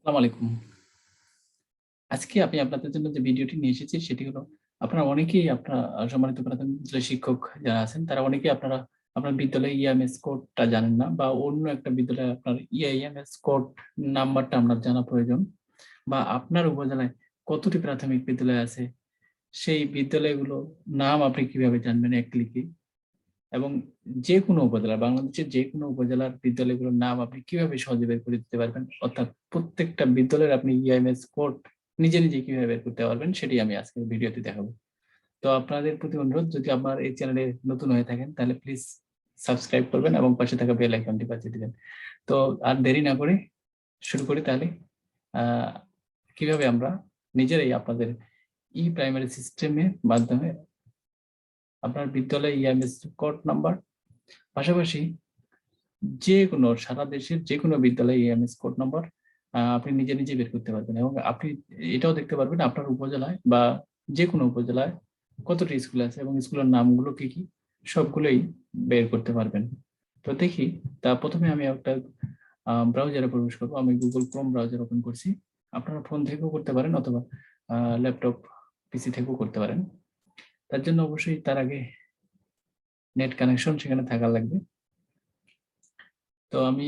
আসসালামু আলাইকুম। আজকে আমি আপনাদের জন্য যে ভিডিওটি নিয়ে এসেছি সেটি হলো আপনারা অনেকেই সম্মানিত প্রাথমিক বিদ্যালয়ের শিক্ষক যারা আছেন তারা অনেকেই আপনার বিদ্যালয়ে ইএমএস কোডটা জানেন না বা অন্য একটা বিদ্যালয়ে আপনার ইএমএস কোড নাম্বারটা আপনার জানা প্রয়োজন বা আপনার উপজেলায় কতটি প্রাথমিক বিদ্যালয় আছে সেই বিদ্যালয়গুলো নাম আপনি কিভাবে জানবেন এক ক্লিকে এবং যে কোনো উপজেলা বাংলাদেশের যে কোনো উপজেলার বিদ্যালয়গুলোর নাম আপনি কিভাবে সহজে বের করে দিতে পারবেন অর্থাৎ প্রত্যেকটা বিদ্যালয়ের আপনি ইএমএস কোড নিজে নিজে কিভাবে বের করতে পারবেন সেটি আমি আজকের ভিডিওতে দেখাবো। তো আপনাদের প্রতি অনুরোধ, যদি আপনার এই চ্যানেলে নতুন হয়ে থাকেন তাহলে প্লিজ সাবস্ক্রাইব করবেন এবং পাশে থাকা বেল আইকনটি বাজিয়ে দিবেন। তো আর দেরি না করে শুরু করি তাহলে। কিভাবে আমরা নিজেরাই আপনাদের ই প্রাইমারি সিস্টেমের মাধ্যমে আপনার বিদ্যালয়ে ইএমএস কোড নাম্বার পাশাপাশি যে কোনো সারা দেশের যে কোনো বিদ্যালয়ে ইএমএস কোড নাম্বার আপনি নিজে নিজে বের করতে পারবেন এবং আপনি এটাও দেখতে পারবেন আপনার উপজেলায় বা যে কোনো উপজেলায় কতটি স্কুল আছে এবং স্কুলের নামগুলো কি কি সবগুলোই বের করতে পারবেন। তো দেখি, তা প্রথমে আমি একটা ব্রাউজারে প্রবেশ করবো। আমি গুগল ক্রোম ব্রাউজার ওপেন করছি। আপনারা ফোন থেকেও করতে পারেন অথবা ল্যাপটপ পিসি থেকেও করতে পারেন। তার জন্য অবশ্যই তার আগে নেট কানেকশন সেখানে থাকা লাগবে। তো আমি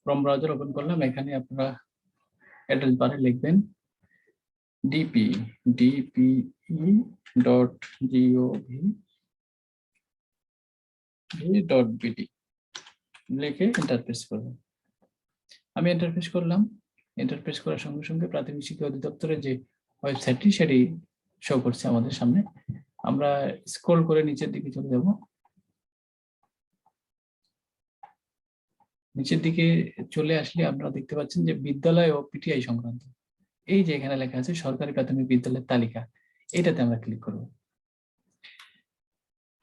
ক্রোম ব্রাউজার ওপেন করলাম। এখানে আপনারা অ্যাড্রেস বারে লিখবেন dpe.gov.bd লিখে এন্টার প্রেস করবেন। আমি এন্টার প্রেস করলাম। এন্টার প্রেস করার সঙ্গে সঙ্গে প্রাথমিক শিক্ষা অধিদপ্তরের যে ওয়েবসাইটটি সেটি শো করছে আমাদের সামনে। আমরা স্ক্রল করে নিচের দিকে চলে যাব। নিচের দিকে চলে আসলে আপনারা দেখতে পাচ্ছেন যে বিদ্যালয় ও পিটিআই সংক্রান্ত এই যে এখানে লেখা আছে সরকারি প্রাথমিক বিদ্যালয়ের তালিকা, এটাতে আমরা ক্লিক করব।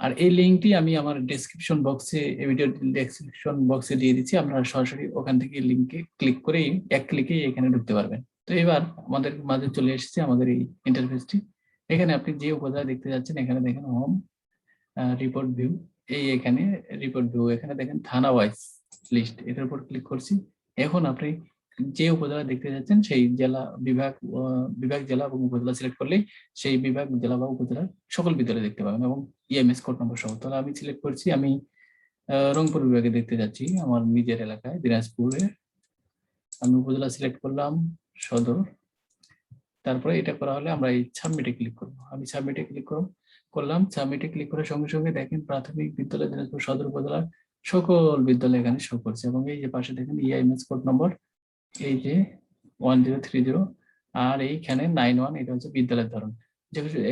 আর এই লিঙ্কটি আমি আমার ডেসক্রিপশন বক্সে ভিডিও ডেসক্রিপশন বক্সে দিয়ে দিচ্ছি। আপনারা সরাসরি ওখান থেকে লিঙ্কে ক্লিক করেই এক ক্লিকেই এখানে ঢুকতে পারবেন। তো এবার আমাদের মাঝে চলে এসেছে আমাদের এই ইন্টারফেসটি। এখানে আপনি যে উপজেলা দেখতে যাচ্ছেন এখানে দেখেন হোম রিপোর্ট ভিউ। এখানে রিপোর্ট ভিউ, এখানে দেখেন থানা ওয়াইজ লিস্ট, এটার উপর ক্লিক করছি। এখন আপনি যে উপজেলা দেখতে যাচ্ছেন সেই জেলা বিভাগ জেলা এবং উপজেলা সিলেক্ট করলেই সেই বিভাগ জেলা বা উপজেলার সকল বিদ্যালয় দেখতে পাবেন এবং ইএমএস কোড নম্বর সহ। তাহলে আমি সিলেক্ট করছি, আমি রংপুর বিভাগে দেখতে যাচ্ছি আমার নিজের এলাকায় দিনাজপুরে। আমি উপজেলা সিলেক্ট করলাম সদর। তারপরে এটা করা হলে আমরা এই সাবমিটে ক্লিক করব। আমি সাবমিটে ক্লিক করলাম। সাবমিটে ক্লিক করার সঙ্গে সঙ্গে দেখেন প্রাথমিক বিদ্যালয় দিনাজপুর সদর উপজেলার সকল বিদ্যালয় এখানে শো করছে এবং এই যে পাশে দেখেন ইএমএস কোড নম্বর এই যে 1030 আর এইখানে 91, এটা হচ্ছে বিদ্যালয়ের ধরন।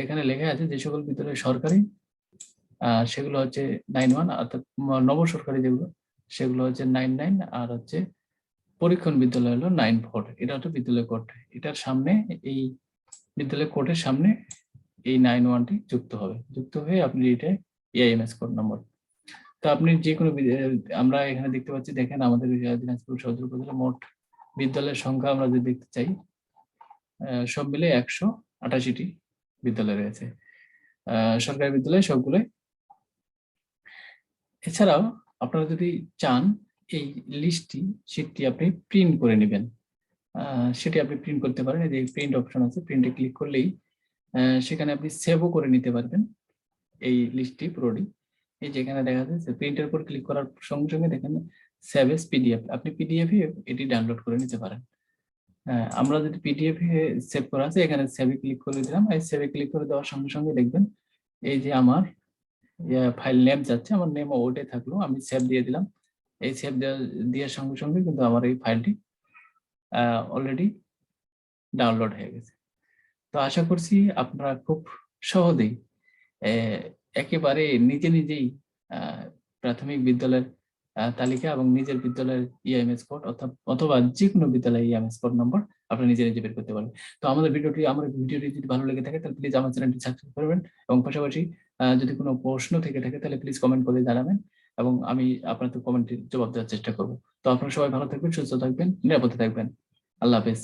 এখানে লেখা আছে যে সকল বিদ্যালয় সরকারি সেগুলো হচ্ছে 91, অর্থাৎ নব সরকারি যেগুলো সেগুলো হচ্ছে 99 আর হচ্ছে পরীক্ষণ বিদ্যালয় হলো 94। এটা হচ্ছে বিদ্যালয় কোড। এটার সামনে এই বিদ্যালয় কোডের সামনে এই 91টি যুক্ত হবে। যুক্ত হয়ে আপনি এটা ইএমএস কোড নম্বর। তো আপনি যে কোনো আমরা এখানে দেখতে পাচ্ছি, দেখেন আমাদের দিনাজপুর সদর উপজেলা মোট বিদ্যালয়ের সংখ্যা আমরা যদি দেখতে চাই সব মিলে 188টি বিদ্যালয় রয়েছে, সরকারি বিদ্যালয় সবগুলোই। এছাড়াও আপনারা যদি চান এই লিস্টটি শীটটি আপনি প্রিন্ট করে নেবেন, সেটি আপনি প্রিন্ট করতে পারেন। এই যে প্রিন্ট অপশন আছে, প্রিন্টে ক্লিক করলেই সেখানে আপনি সেভও করে নিতে পারবেন এই লিস্টটি পুরোটি। এই যে এখানে দেখা যাচ্ছে প্রিন্টের উপর ক্লিক করার সঙ্গে সঙ্গে দেখেন সেভ এস পিডিএফ, আপনি পিডিএফ এটি ডাউনলোড করে নিতে পারেন। আমরা যদি পিডিএফ সেভ করা আছে এখানে সেভে ক্লিক করে দিলাম। এই সেভে ক্লিক করে দেওয়ার সঙ্গে সঙ্গে দেখবেন এই যে আমার ফাইল নেম যাচ্ছে, আমার নেম ওটে থাকলো, আমি সেভ দিয়ে দিলাম। এই সেভ দেওয়ার সঙ্গে সঙ্গে কিন্তু আমার এই ফাইলটি অলরেডি ডাউনলোড হয়ে গেছে। তো আশা করছি আপনারা খুব সহজেই একেবারে নিজেই প্রাথমিক বিদ্যালয়ের তালিকা এবং নিজের বিদ্যালয়ের ইএমএস কোড অথবা যে কোনো বিদ্যালয়ের ইএমএস কোড নম্বর আপনি নিজে বের করতে পারবেন। তো আমাদের ভিডিওটি যদি ভালো লেগে থাকে তাহলে প্লিজ আমার চ্যানেলটি সাবস্ক্রাইব করবেন এবং পাশাপাশি যদি কোনো প্রশ্ন থেকে থাকে তাহলে প্লিজ কমেন্ট করে জানাবেন এবং আমি আপনাদের কমেন্টের জবাব দেওয়ার চেষ্টা করব। তো আপনারা সবাই ভালো থাকবেন, সুস্থ থাকবেন, নিরাপদে থাকবেন। আল্লাহ হাফেজ।